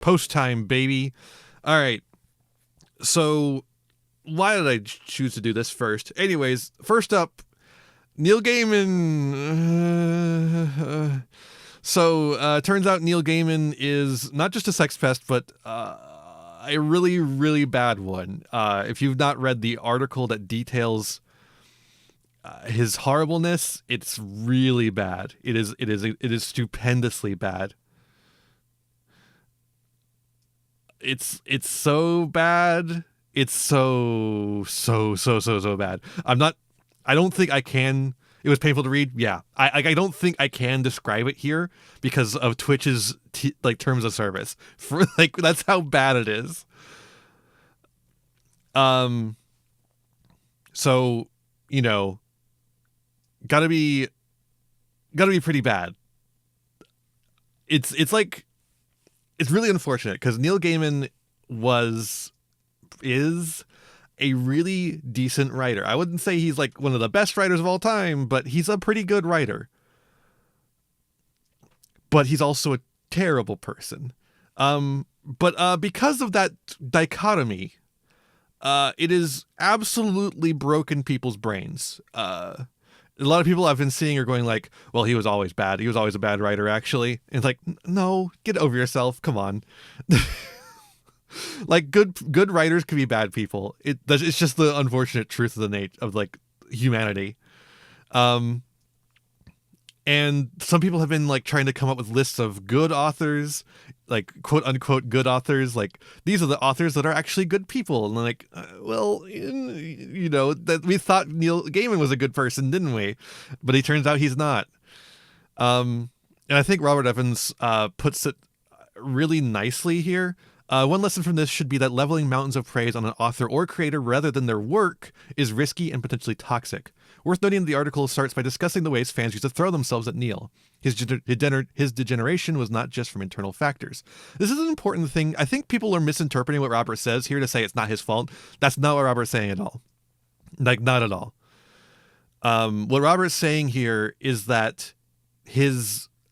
Post time, baby. All right. So why did I choose to do this first? Anyways, first up, Neil Gaiman. Turns out Neil Gaiman is not just a sex pest, but a really, really bad one. If you've not read the article that details his horribleness, it's really bad. It is stupendously bad. It's so bad. It's so bad. I don't think I can. It was painful to read. Yeah, I don't think I can describe it here because of Twitch's terms of service. For that's how bad it is. So gotta be pretty bad. It's really unfortunate because Neil Gaiman is a really decent writer. I wouldn't say he's like one of the best writers of all time, but he's a pretty good writer. But he's also a terrible person. But because of that dichotomy, it has absolutely broken people's brains. A lot of people I've been seeing are going like, well, he was always bad. He was always a bad writer, actually. And it's like, no, get over yourself. Come on. Like good writers can be bad people. It's just the unfortunate truth of the nature of humanity. And some people have been trying to come up with lists of good authors, quote unquote good authors. These are the authors that are actually good people. And that we thought Neil Gaiman was a good person, didn't we? But he turns out he's not. And I think Robert Evans puts it really nicely here. One lesson from this should be that leveling mountains of praise on an author or creator rather than their work is risky and potentially toxic. Worth noting, the article starts by discussing the ways fans used to throw themselves at Neil. His degeneration was not just from internal factors. This is an important thing. I think people are misinterpreting what Robert says here to say it's not his fault. That's not what Robert's saying at all. Not at all. What Robert's saying here is that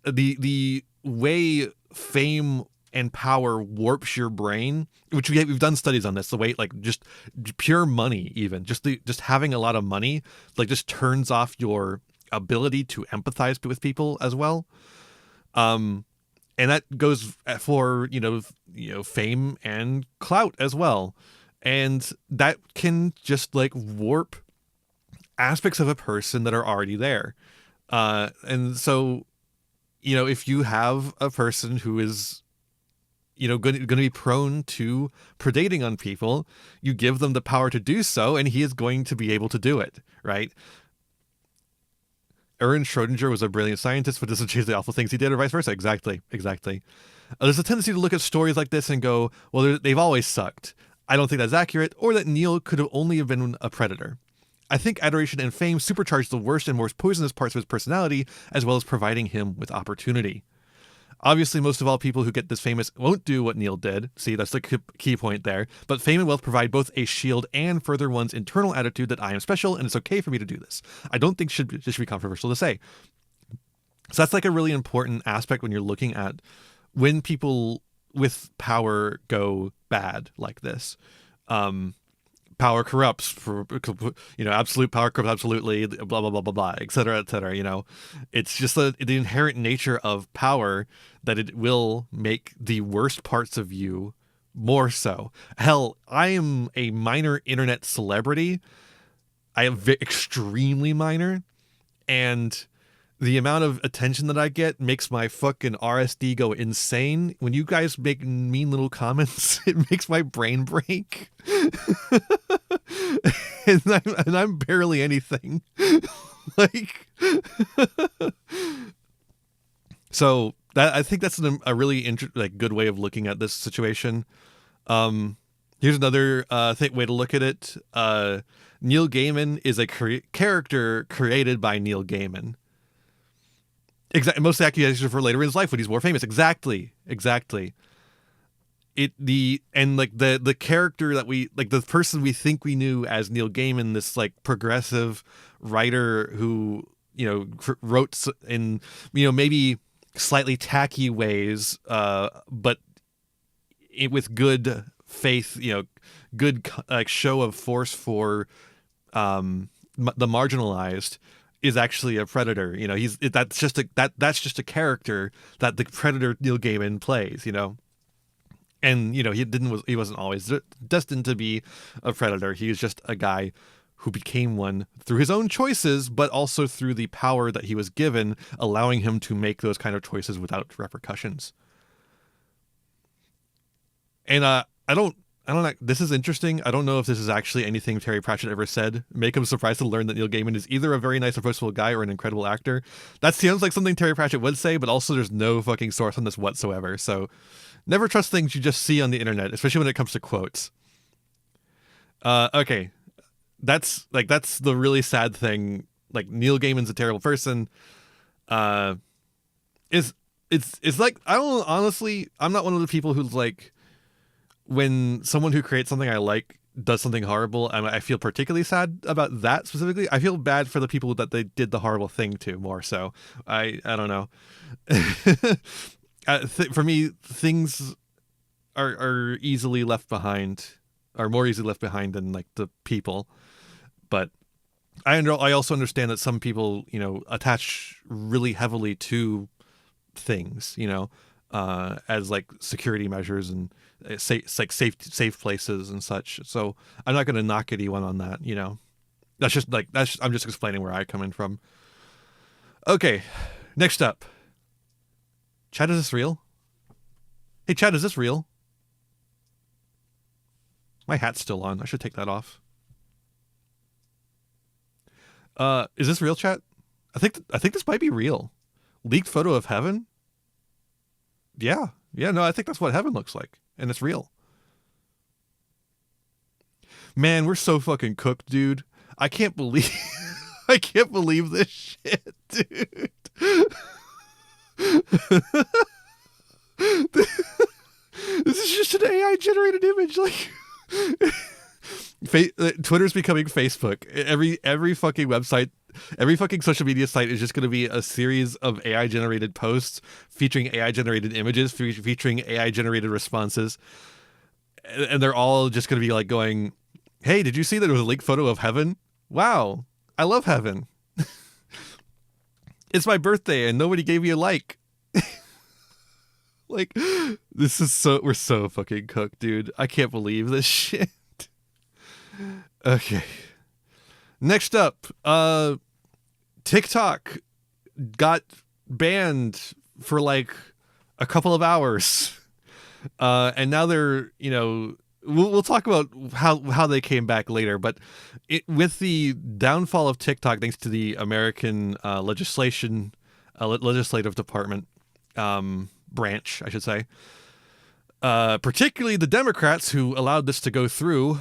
the way fame and power warps your brain, which we've done studies on this, the way just pure money, even just having a lot of money just turns off your ability to empathize with people as well. And that goes for fame and clout as well, and that can just warp aspects of a person that are already there. And so if you have a person who is going to be prone to predating on people, you give them the power to do so, and he is going to be able to do it, right? Erwin Schrödinger was a brilliant scientist, but doesn't change the awful things he did, or vice versa. Exactly. There's a tendency to look at stories like this and go, well, they've always sucked. I don't think that's accurate, or that Neil could have only have been a predator. I think adoration and fame supercharge the worst and most poisonous parts of his personality, as well as providing him with opportunity. Obviously, most of all people who get this famous won't do what Neil did. See, that's the key point there. But fame and wealth provide both a shield and further one's internal attitude that I am special and it's okay for me to do this. I don't think this should be controversial to say. So that's a really important aspect when you're looking at when people with power go bad like this. Power corrupts, absolute power corrupts absolutely, blah, blah, blah, blah, blah, et cetera, it's just the inherent nature of power that it will make the worst parts of you more so. Hell, I am a minor internet celebrity. I am extremely minor, and the amount of attention that I get makes my fucking RSD go insane. When you guys make mean little comments, it makes my brain break. and I'm barely anything. So that, I think that's a really good way of looking at this situation. Here's another way to look at it. Neil Gaiman is a character created by Neil Gaiman. Exactly. Most accusations for later in his life when he's more famous. Exactly. The character that the person we think we knew as Neil Gaiman, this progressive writer who wrote in maybe slightly tacky ways, but with good faith, good like show of force for the marginalized, is actually a predator. That's just a character that the predator Neil Gaiman plays. And he wasn't always destined to be a predator. He was just a guy who became one through his own choices, but also through the power that he was given, allowing him to make those kind of choices without repercussions. And I don't know. This is interesting. I don't know if this is actually anything Terry Pratchett ever said. Make him surprised to learn that Neil Gaiman is either a very nice, approachable guy or an incredible actor. That sounds like something Terry Pratchett would say, but also there's no fucking source on this whatsoever. So never trust things you just see on the internet, especially when it comes to quotes. Okay. That's the really sad thing. Like, Neil Gaiman's a terrible person. It's like, honestly, I'm not one of the people who's like, when someone who creates something I like does something horrible, I feel particularly sad about that specifically. I feel bad for the people that they did the horrible thing to, more so. I don't know. For me, things are easily left behind, are more easily left behind than like the people. But I also understand that some people, attach really heavily to things, as like security measures and safe places and such. So I'm not going to knock anyone on that. I'm just explaining where I come in from. Okay, next up. Chat, is this real? Hey, chat, is this real? My hat's still on. I should take that off. Is this real, chat? I think this might be real. Leaked photo of heaven? Yeah, no, I think that's what heaven looks like, and it's real. Man, we're so fucking cooked, dude. I can't believe this shit, dude. This is just an AI generated image, like. Twitter's becoming Facebook. Every fucking website, every fucking social media site is just going to be a series of AI generated posts featuring AI generated images, featuring AI generated responses, and they're all just going to be like going, "Hey, did you see that there was a leaked photo of heaven? Wow, I love heaven. It's my birthday and nobody gave me a like." Like, we're so fucking cooked, dude. I can't believe this shit. Okay. Next up, TikTok got banned for like a couple of hours. And now they're, we'll talk about how they came back later, but with the downfall of TikTok, thanks to the American legislative department, branch, I should say, particularly the Democrats who allowed this to go through.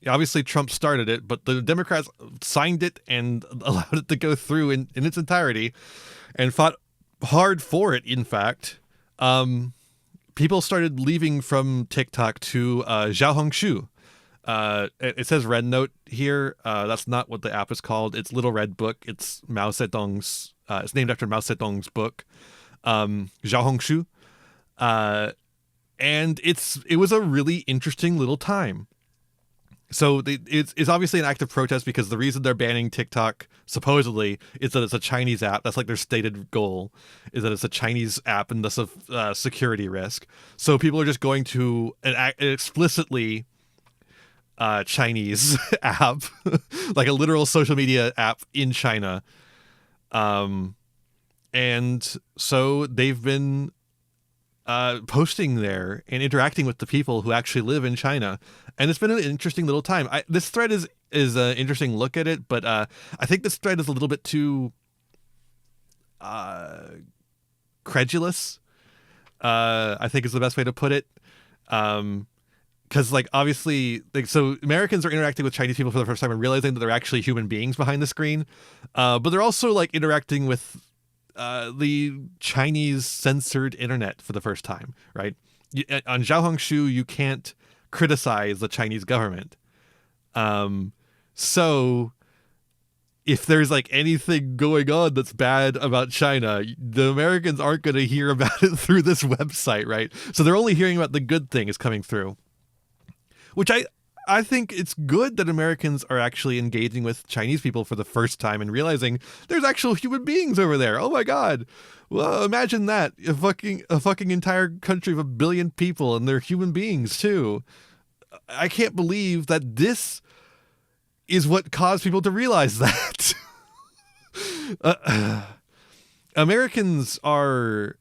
Obviously Trump started it, but the Democrats signed it and allowed it to go through in its entirety and fought hard for it. In fact, people started leaving from TikTok to Xiaohongshu. It says Red Note here. That's not what the app is called. It's Little Red Book. It's Mao Zedong's. It's named after Mao Zedong's book, Xiaohongshu. And it was a really interesting little time. So it's obviously an act of protest because the reason they're banning TikTok supposedly is that it's a Chinese app. That's like their stated goal, is that it's a Chinese app and thus a security risk. So people are just going to an explicitly Chinese app, like a literal social media app in China. And so they've been posting there and interacting with the people who actually live in China, and it's been an interesting little time. This thread is an interesting look at it, but I think this thread is a little bit too credulous. I think is the best way to put it. Because like obviously, so Americans are interacting with Chinese people for the first time and realizing that they're actually human beings behind the screen, but they're also like interacting with the Chinese censored internet for the first time, right? On Xiaohongshu, you can't criticize the Chinese government. So if there's like anything going on that's bad about China, the Americans aren't going to hear about it through this website, right? So they're only hearing about the good thing is coming through, which I think it's good that Americans are actually engaging with Chinese people for the first time and realizing there's actual human beings over there. Oh my God. Well, imagine that. A fucking entire country of 1 billion people, and they're human beings too. I can't believe that this is what caused people to realize that. Americans are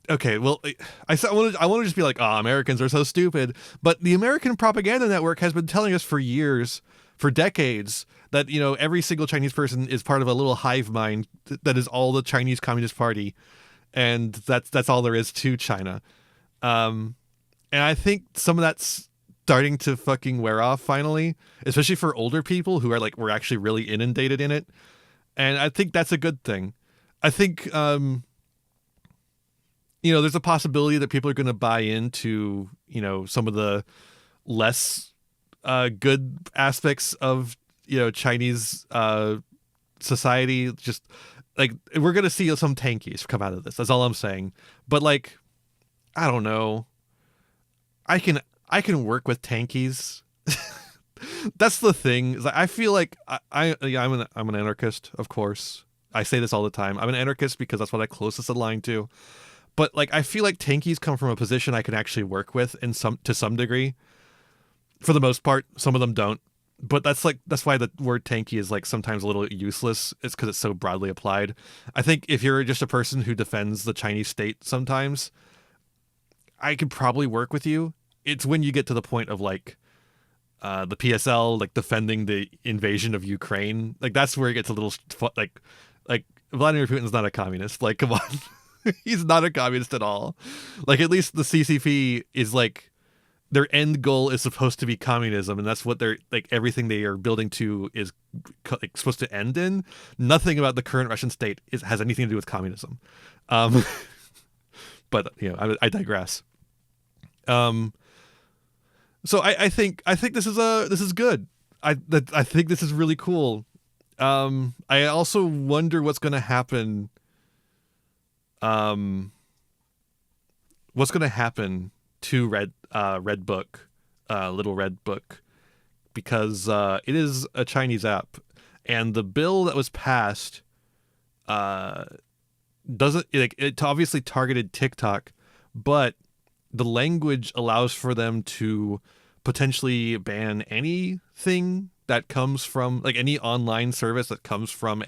okay. Well, I want to just be like, oh, Americans are so stupid. But the American propaganda network has been telling us for years, for decades, that every single Chinese person is part of a little hive mind that is all the Chinese Communist Party, and that's all there is to China. And I think some of that's starting to fucking wear off finally, especially for older people who are like, we're actually really inundated in it. And I think that's a good thing. I think, there's a possibility that people are going to buy into, some of the less good aspects of, Chinese society. Just like, we're going to see some tankies come out of this. That's all I'm saying. But like, I don't know. I can work with tankies. That's the thing. I feel like I'm an anarchist, of course. I say this all the time. I'm an anarchist because that's what I closest align to. But like, I feel like tankies come from a position I can actually work with to some degree. For the most part, some of them don't. But that's why the word tanky is like sometimes a little useless. It's because it's so broadly applied. I think if you're just a person who defends the Chinese state sometimes, I could probably work with you. It's when you get to the point of like the PSL, like defending the invasion of Ukraine, like that's where it gets a little like Vladimir Putin's not a communist. Like, come on, he's not a communist at all. Like, at least the CCP is like, their end goal is supposed to be communism, and that's what they're like. Everything they are building to is like supposed to end in. Nothing about the current Russian state has anything to do with communism. But I digress. So I think this is good. I think this is really cool. I also wonder what's going to happen. What's going to happen to Red Book, Little Red Book, because it is a Chinese app, and the bill that was passed doesn't like it obviously targeted TikTok, but the language allows for them to potentially ban anything that comes from like any online service that comes from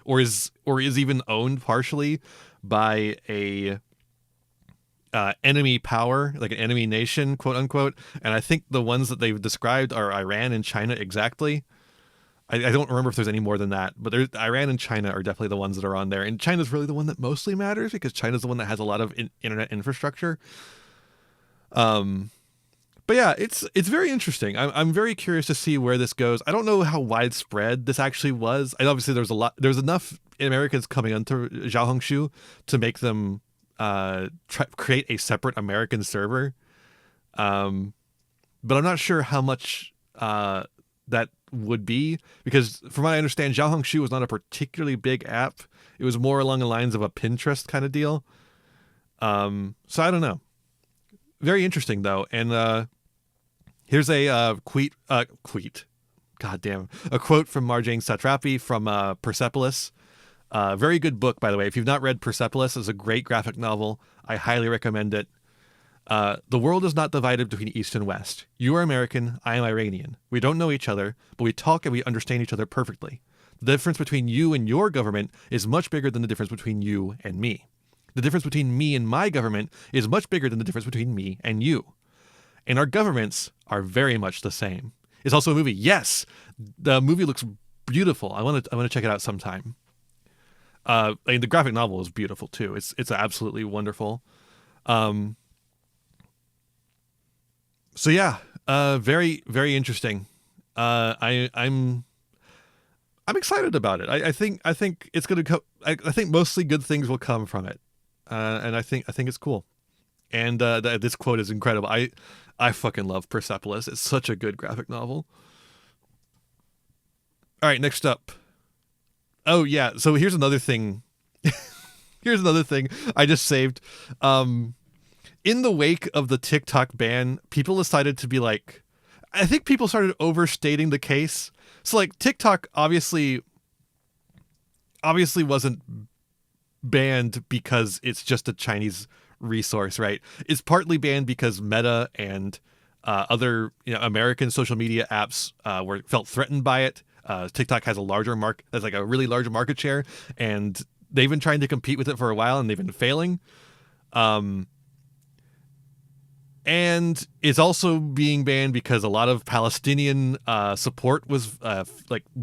or is even owned partially by a enemy power, like an enemy nation, quote unquote. And I think the ones that they've described are Iran and China exactly. I don't remember if there's any more than that, but Iran and China are definitely the ones that are on there. And China's really the one that mostly matters because China's the one that has a lot of internet infrastructure. But yeah, it's very interesting. I'm very curious to see where this goes. I don't know how widespread this actually was. And obviously there's enough Americans coming onto Xiaohongshu to make them create a separate American server. But I'm not sure how much that would be, because from what I understand, Xiaohongshu was not a particularly big app. It was more along the lines of a Pinterest kind of deal. So I don't know. Very interesting though. And here's a quote from Marjane Satrapi from Persepolis. Very good book, by the way. If you've not read Persepolis, it's a great graphic novel. I highly recommend it. The world is not divided between East and West. You are American, I am Iranian. We don't know each other, but we talk and we understand each other perfectly. The difference between you and your government is much bigger than the difference between you and me. The difference between me and my government is much bigger than the difference between me and you. And our governments are very much the same. It's also a movie. Yes, the movie looks beautiful. I want to check it out sometime. The graphic novel is beautiful too. It's absolutely wonderful. So yeah, very, very interesting. I'm excited about it. I think it's gonna come. I think mostly good things will come from it, and I think it's cool. And this quote is incredible. I fucking love Persepolis. It's such a good graphic novel. All right, next up. Oh yeah, so here's another thing. Here's another thing I just saved. In the wake of the TikTok ban, people decided to be like, I think people started overstating the case. So like TikTok obviously wasn't banned because it's just a Chinese resource, right? It's partly banned because Meta and other American social media apps felt threatened by it. TikTok has a really large market share, and they've been trying to compete with it for a while, and they've been failing. And it's also being banned because a lot of Palestinian support was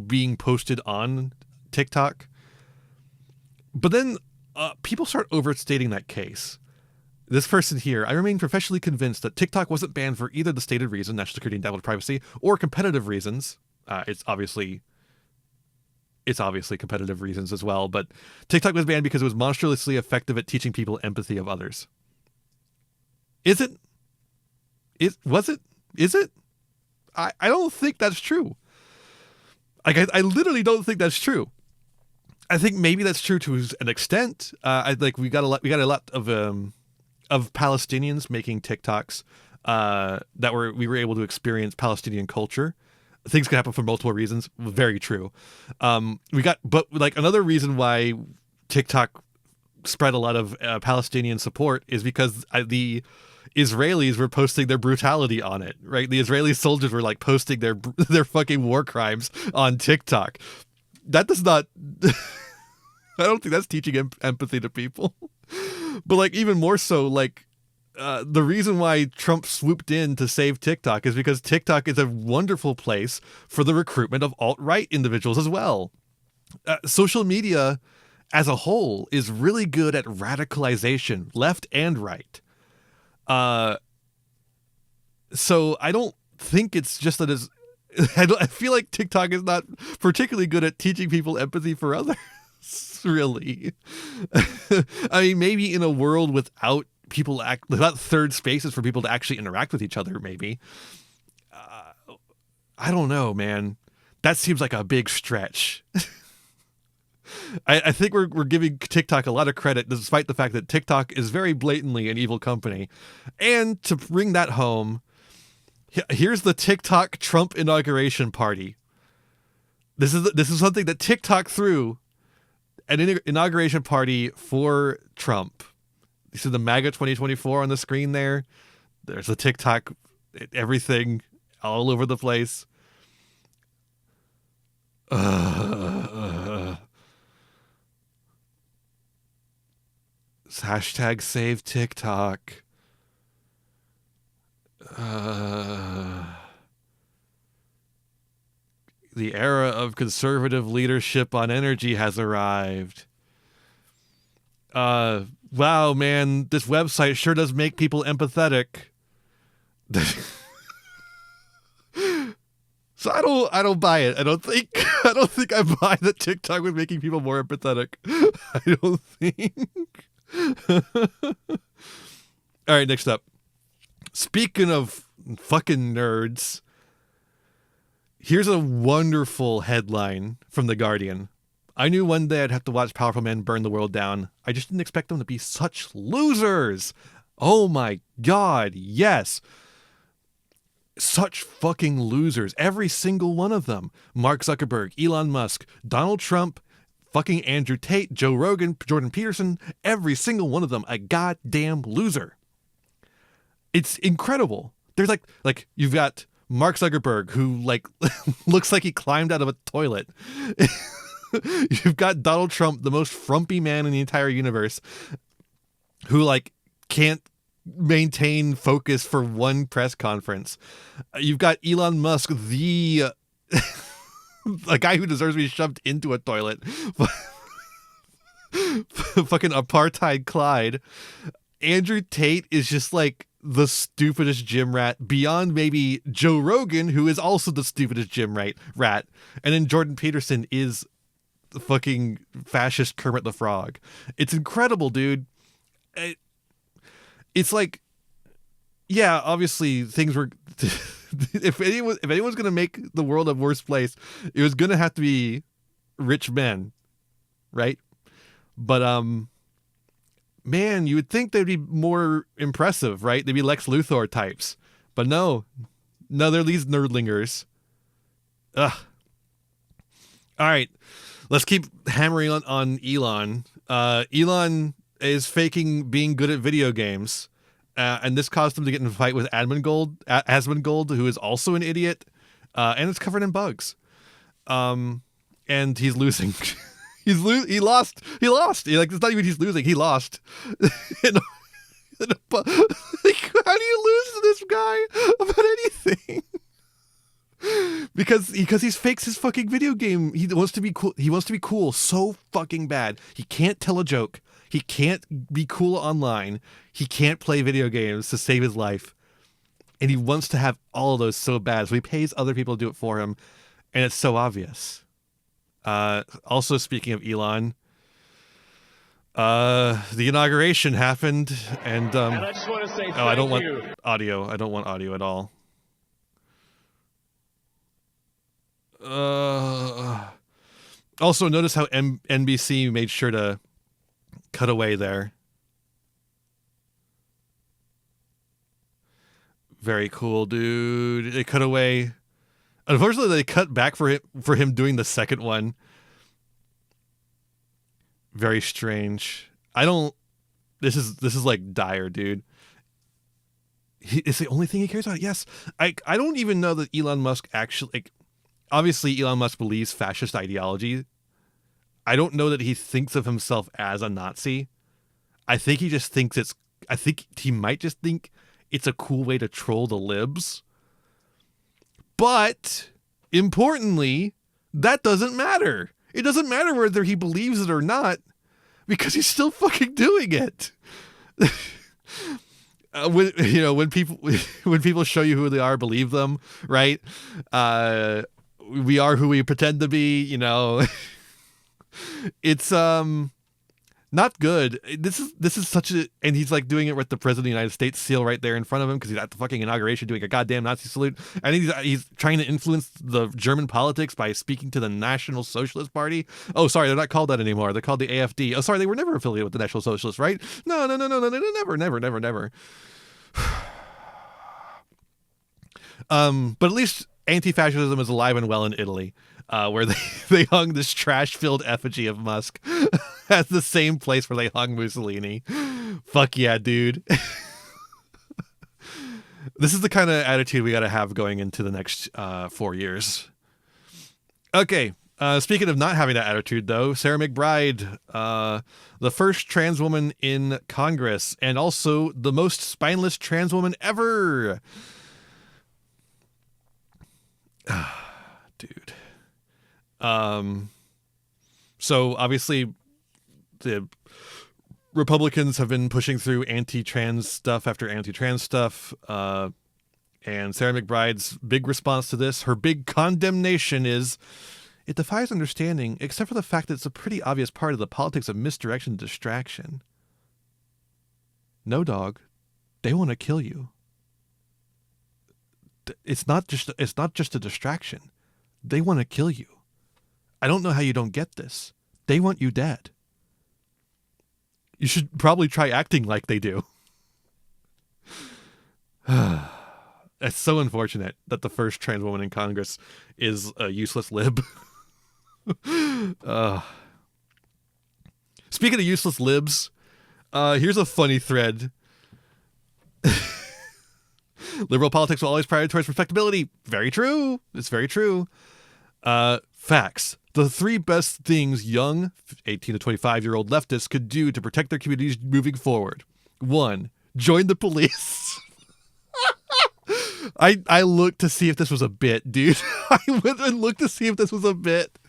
being posted on TikTok. But then people start overstating that case. This person here, I remain professionally convinced that TikTok wasn't banned for either the stated reason, national security and data privacy, or competitive reasons. It's obviously competitive reasons as well, but TikTok was banned because it was monstrously effective at teaching people empathy of others. Is it? Was it? Is it? I don't think that's true. I literally don't think that's true. I think maybe that's true to an extent. We got a lot of Palestinians making TikToks we were able to experience Palestinian culture. Things can happen for multiple reasons. Very true. Another reason why TikTok spread a lot of Palestinian support is because the Israelis were posting their brutality on it, right? The Israeli soldiers were like posting their fucking war crimes on TikTok. That does not, I don't think that's teaching empathy to people. But like even more so, the reason why Trump swooped in to save TikTok is because TikTok is a wonderful place for the recruitment of alt-right individuals as well. Social media as a whole is really good at radicalization, left and right. So I don't think it's just that I feel like TikTok is not particularly good at teaching people empathy for others, really. I mean, maybe in a world without third spaces for people to actually interact with each other, maybe. I don't know, man. That seems like a big stretch. I think we're giving TikTok a lot of credit, despite the fact that TikTok is very blatantly an evil company. And to bring that home, here's the TikTok Trump inauguration party. This is something that TikTok threw, an inauguration party for Trump. You see the MAGA 2024 on the screen there? There's a TikTok, everything all over the place. Hashtag save TikTok. The era of conservative leadership on energy has arrived. Wow, man, this website sure does make people empathetic. So I don't buy it. I don't think I buy that TikTok was making people more empathetic. I don't think. All right, next up. Speaking of fucking nerds, here's a wonderful headline from The Guardian. I knew one day I'd have to watch powerful men burn the world down. I just didn't expect them to be such losers. Oh my God, yes. Such fucking losers. Every single one of them. Mark Zuckerberg, Elon Musk, Donald Trump, fucking Andrew Tate, Joe Rogan, Jordan Peterson. Every single one of them a goddamn loser. It's incredible. There's like you've got Mark Zuckerberg, who looks like he climbed out of a toilet. You've got Donald Trump, the most frumpy man in the entire universe, who can't maintain focus for one press conference. You've got Elon Musk, the a guy who deserves to be shoved into a toilet. Fucking apartheid Clyde. Andrew Tate is just the stupidest gym rat beyond maybe Joe Rogan, who is also the stupidest gym rat. And then Jordan Peterson is the fucking fascist Kermit the Frog. It's incredible, dude. It's yeah, obviously things were if anyone's gonna make the world a worse place, it was gonna have to be rich men, right? But man, you would think they'd be more impressive, right? They'd be Lex Luthor types, but no, they're these nerdlingers. Ugh. All right, let's keep hammering on Elon. Elon is faking being good at video games, and this caused him to get in a fight with Asmongold, who is also an idiot, and it's covered in bugs. And he's losing. He lost. Like, it's not even he's losing. He lost. Like, how do you lose to this guy about anything? Because he fakes his fucking video game. He wants to be cool. He wants to be cool so fucking bad. He can't tell a joke. He can't be cool online. He can't play video games to save his life. And he wants to have all of those so bad. So he pays other people to do it for him. And it's so obvious. Also, speaking of Elon, the inauguration happened, and I just want to say I don't want audio. I don't want audio at all. Also, notice how NBC made sure to cut away there. Very cool, dude. They cut away. Unfortunately, they cut back for him doing the second one. Very strange. This is like dire, dude. It's the only thing he cares about. Yes. I don't even know that Elon Musk actually, like, obviously Elon Musk believes fascist ideology. I don't know that he thinks of himself as a Nazi. I think he might just think it's a cool way to troll the libs. But, importantly, that doesn't matter. It doesn't matter whether he believes it or not, because he's still fucking doing it. When people show you who they are, believe them, right? We are who we pretend to be, It's not good. This is such a, and he's like doing it with the president of the United States seal right there in front of him because he's at the fucking inauguration doing a goddamn Nazi salute. I think he's trying to influence the German politics by speaking to the National Socialist Party. Oh, sorry, they're not called that anymore. They're called the AfD. Oh, sorry, they were never affiliated with the National Socialists, right? No, never. But at least anti-fascism is alive and well in Italy. Where they hung this trash-filled effigy of Musk at the same place where they hung Mussolini. Fuck yeah, dude. This is the kind of attitude we got to have going into the next 4 years. Okay, speaking of not having that attitude, though, Sarah McBride, the first trans woman in Congress, and also the most spineless trans woman ever. Dude. So obviously the Republicans have been pushing through anti-trans stuff after anti-trans stuff. And Sarah McBride's big response to this, her big condemnation is, it defies understanding, except for the fact that it's a pretty obvious part of the politics of misdirection and distraction. No, dog. They want to kill you. It's not just a distraction. They want to kill you. I don't know how you don't get this. They want you dead. You should probably try acting like they do. It's so unfortunate that the first trans woman in Congress is a useless lib. Speaking of useless libs, here's a funny thread. Liberal politics will always prioritize respectability. Very true. It's very true. Facts. The 3 best things young 18 to 25-year-old leftists could do to protect their communities moving forward. 1, join the police. I looked to see if this was a bit, dude. I went and looked to see if this was a bit.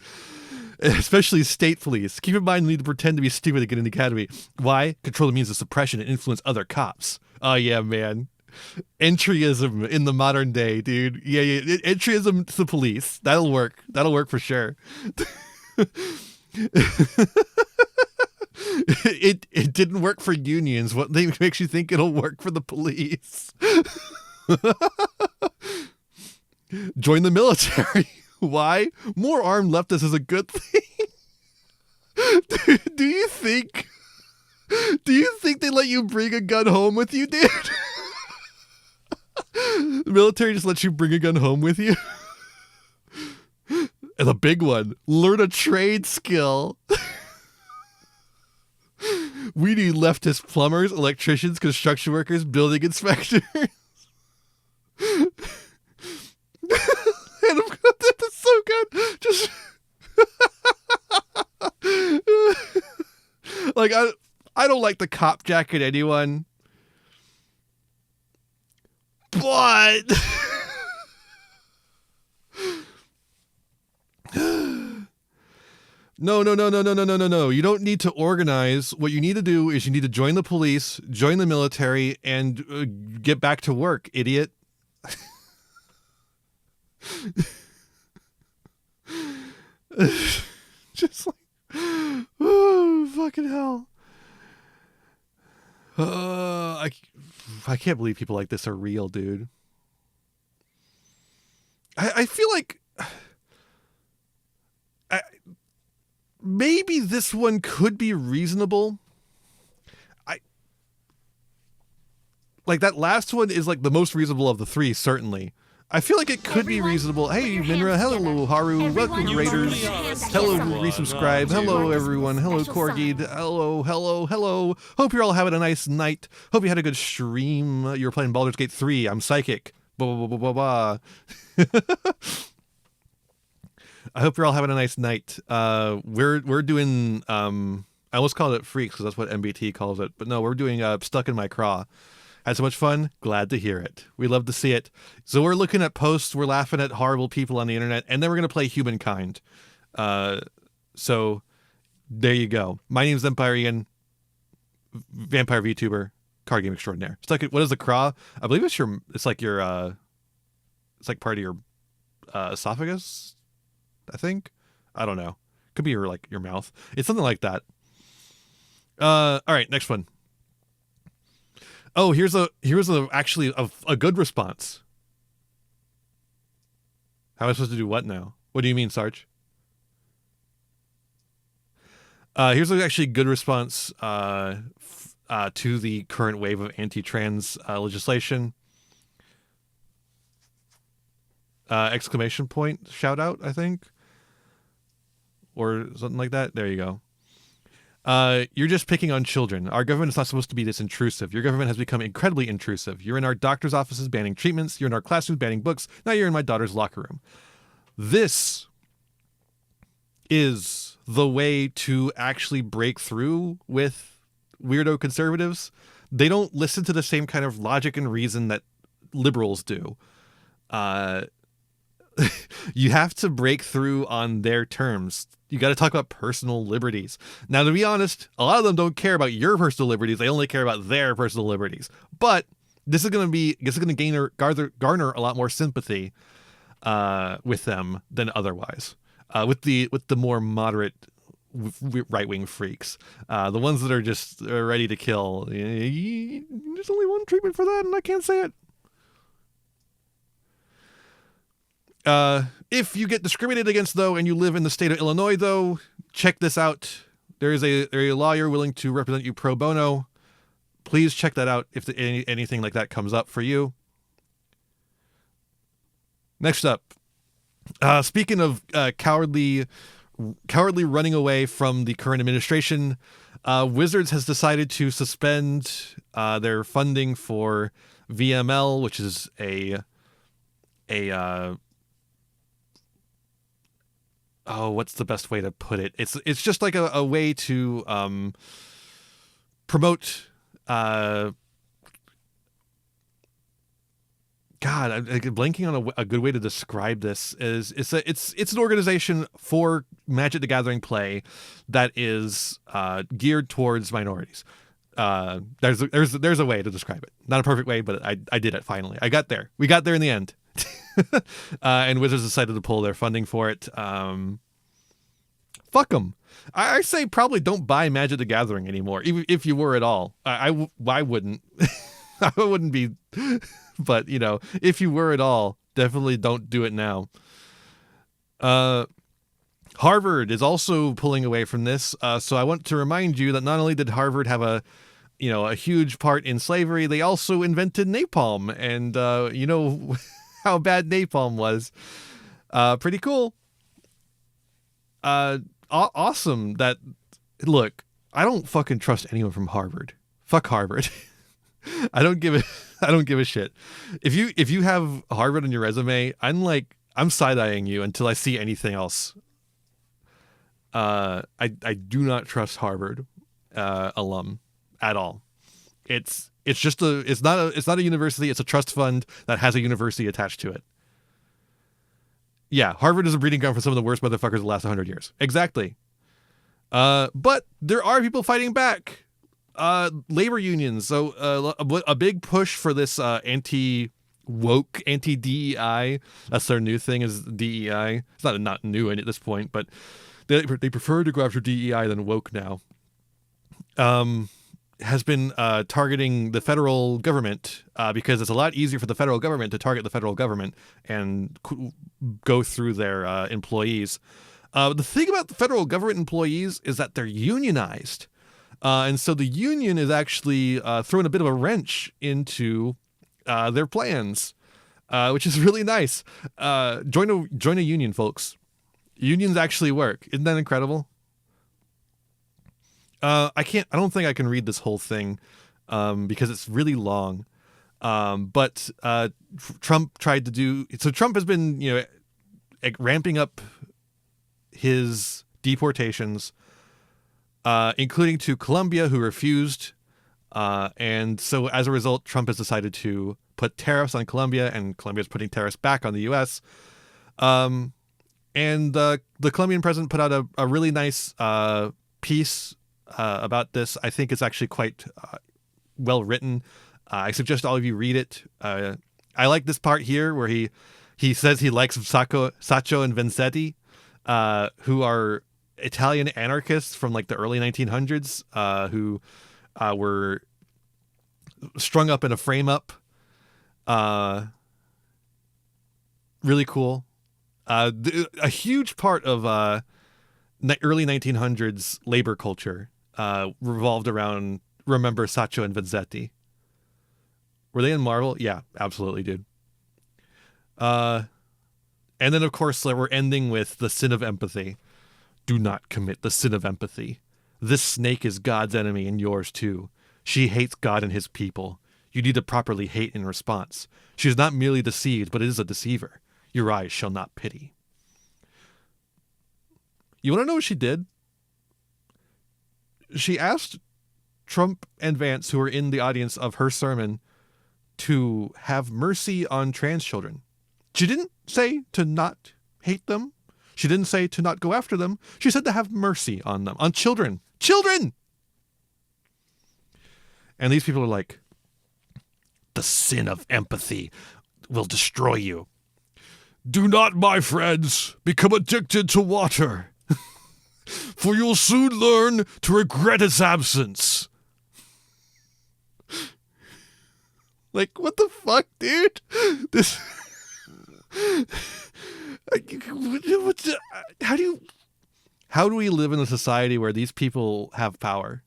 Especially state police. Keep in mind, you need to pretend to be stupid to get in the academy. Why? Control the means of suppression and influence other cops. Oh, yeah, man. Entryism in the modern day, dude. Yeah. Entryism to the police. That'll work. That'll work for sure. It didn't work for unions. What makes you think it'll work for the police? Join the military. Why? More armed leftists is a good thing. Do you think they let you bring a gun home with you, dude? The military just lets you bring a gun home with you? And a big one, learn a trade skill. We need leftist plumbers, electricians, construction workers, building inspectors. And that's so good. Just like I don't like the cop jacket, anyone, but no. You don't need to organize. What you need to do is you need to join the police, join the military, and get back to work, idiot. Just like, oh, fucking hell. I can't believe people like this are real, dude. I feel like maybe this one could be reasonable. Like that last one is like the most reasonable of the three, certainly. I feel like it could be reasonable. Hey, Minra. Hello, Haru. Welcome, Raiders. Hello, resubscribe. Hello, everyone. Hello, Corgi. Hello. Hope you're all having a nice night. Hope you had a good stream. You were playing Baldur's Gate 3. I'm psychic. I hope you're all having a nice night. We're doing I almost called it Freaks because that's what MBT calls it, but no, we're doing Stuck in My Craw. Had so much fun. Glad to hear it. We love to see it. So we're looking at posts. We're laughing at horrible people on the internet, and then we're gonna play Humankind. So there you go. My name's Empire Ian, vampire VTuber, card game extraordinaire. It's like, what is the Craw? I believe it's like part of your esophagus, I think. I don't know. Could be your mouth. It's something like that. All right, next one. Oh, here's actually a good response. How am I supposed to do what now? What do you mean, Sarge? Here's actually a good response to the current wave of anti-trans legislation. Exclamation point, shout out, I think. Or something like that. There you go. You're just picking on children. Our government is not supposed to be this intrusive. Your government has become incredibly intrusive. You're in our doctor's offices banning treatments. You're in our classrooms banning books. Now you're in my daughter's locker room. This is the way to actually break through with weirdo conservatives. They don't listen to the same kind of logic and reason that liberals do. You have to break through on their terms. You got to talk about personal liberties. Now, to be honest, a lot of them don't care about your personal liberties. They only care about their personal liberties. But this is going to garner a lot more sympathy with them than otherwise. With the more moderate right-wing freaks, the ones that are just ready to kill. There's only one treatment for that, and I can't say it. If you get discriminated against, though, and you live in the state of Illinois, though, check this out. There is a lawyer willing to represent you pro bono. Please check that out if anything like that comes up for you. Next up, speaking of cowardly running away from the current administration, Wizards has decided to suspend their funding for VML, which is what's the best way to put it? It's just like a way to promote. I'm blanking on a good way to describe this. It's an organization for Magic the Gathering play that is geared towards minorities. There's a way to describe it. Not a perfect way, but I did it finally. I got there. We got there in the end. And Wizards decided to pull their funding for it. Fuck them. I say probably don't buy Magic the Gathering anymore, even if you were at all. I wouldn't. I wouldn't be. But, if you were at all, Definitely don't do it now. Harvard is also pulling away from this. So I want to remind you that not only did Harvard have a huge part in slavery, they also invented napalm. And you know how bad napalm was. Pretty cool. Awesome. Look, I don't fucking trust anyone from Harvard. Fuck Harvard. I don't give a shit. If you have Harvard on your resume, I'm side-eyeing you until I see anything else. I do not trust Harvard alum at all. It's not a university, it's a trust fund that has a university attached to it. Yeah, Harvard is a breeding ground for some of the worst motherfuckers of the last 100 years. Exactly. But there are people fighting back. Labor unions. So a big push for this anti-woke, anti-DEI. That's their new thing, is DEI. It's not new at this point, but they prefer to go after DEI than woke now. Has been targeting the federal government because it's a lot easier for the federal government to target the federal government and go through their employees. The thing about the federal government employees is that they're unionized. And so the union is actually throwing a bit of a wrench into their plans, which is really nice. Join a union, folks. Unions actually work. Isn't that incredible? I don't think I can read this whole thing because it's really long. But Trump tried to do... So Trump has been, ramping up his deportations, including to Colombia, who refused. And so as a result, Trump has decided to put tariffs on Colombia, and Colombia is putting tariffs back on the U.S. And the Colombian president put out a really nice piece about this. I think it's actually quite well written. I suggest all of you read it. I like this part here where he says he likes Sacco and Vanzetti, who are Italian anarchists from like the early 1900s, who were strung up in a frame up. Really cool. A huge part of early 1900s labor culture revolved around, remember Sacco and Vanzetti. Were they in Marvel? Yeah, absolutely, dude. And then, of course, we're ending with the sin of empathy. Do not commit the sin of empathy. This snake is God's enemy and yours too. She hates God and his people. You need to properly hate in response. She is not merely deceived, but is a deceiver. Your eyes shall not pity. You want to know what she did? She asked Trump and Vance, who were in the audience of her sermon, to have mercy on trans children. She didn't say to not hate them. She didn't say to not go after them. She said to have mercy on them, on children. Children! And these people are like, the sin of empathy will destroy you. Do not, my friends, become addicted to water, for you'll soon learn to regret its absence. Like, what the fuck, dude? This... How do we live in a society where these people have power?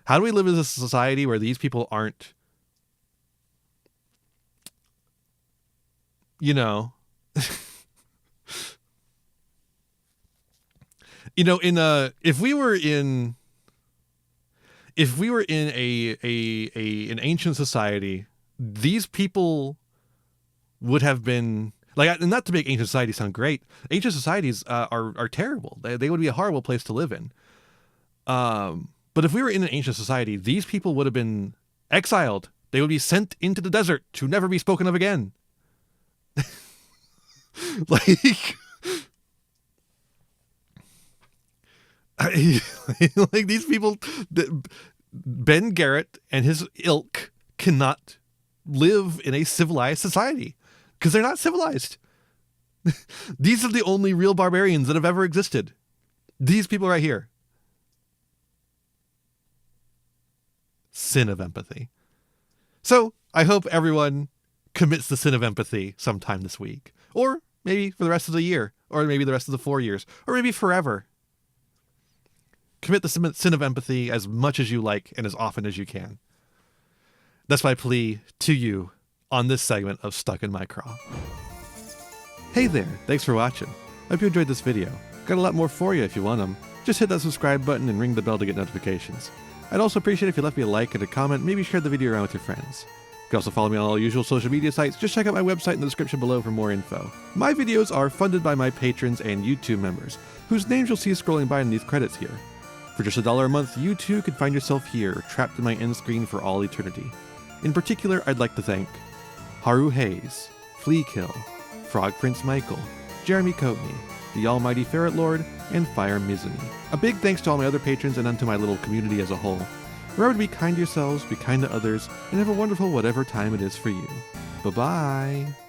How do we live in a society where these people aren't, if we were in an ancient society, these people would have been like, and not to make ancient society sound great, ancient societies are terrible. They would be a horrible place to live in. But if we were in an ancient society, these people would have been exiled. They would be sent into the desert to never be spoken of again. Like these people, Ben Garrett and his ilk cannot live in a civilized society because they're not civilized. These are the only real barbarians that have ever existed. These people right here. Sin of empathy. So I hope everyone commits the sin of empathy sometime this week. Or maybe for the rest of the year. Or maybe the rest of the 4 years. Or maybe forever. Commit the sin of empathy as much as you like and as often as you can. That's my plea to you on this segment of Stuck in My Craw. Hey there, thanks for watching. I hope you enjoyed this video. Got a lot more for you if you want them. Just hit that subscribe button and ring the bell to get notifications. I'd also appreciate it if you left me a like and a comment, maybe share the video around with your friends. You can also follow me on all usual social media sites. Just check out my website in the description below for more info. My videos are funded by my patrons and YouTube members, whose names you'll see scrolling by underneath credits here. For just $1 a month, you too could find yourself here, trapped in my end screen for all eternity. In particular, I'd like to thank Haru Hayes, Fleakill, Frog Prince Michael, Jeremy Coatney, the Almighty Ferret Lord, and Fire Mizumi. A big thanks to all my other patrons and unto my little community as a whole. Remember to be kind to yourselves, be kind to others, and have a wonderful whatever time it is for you. Bye-bye!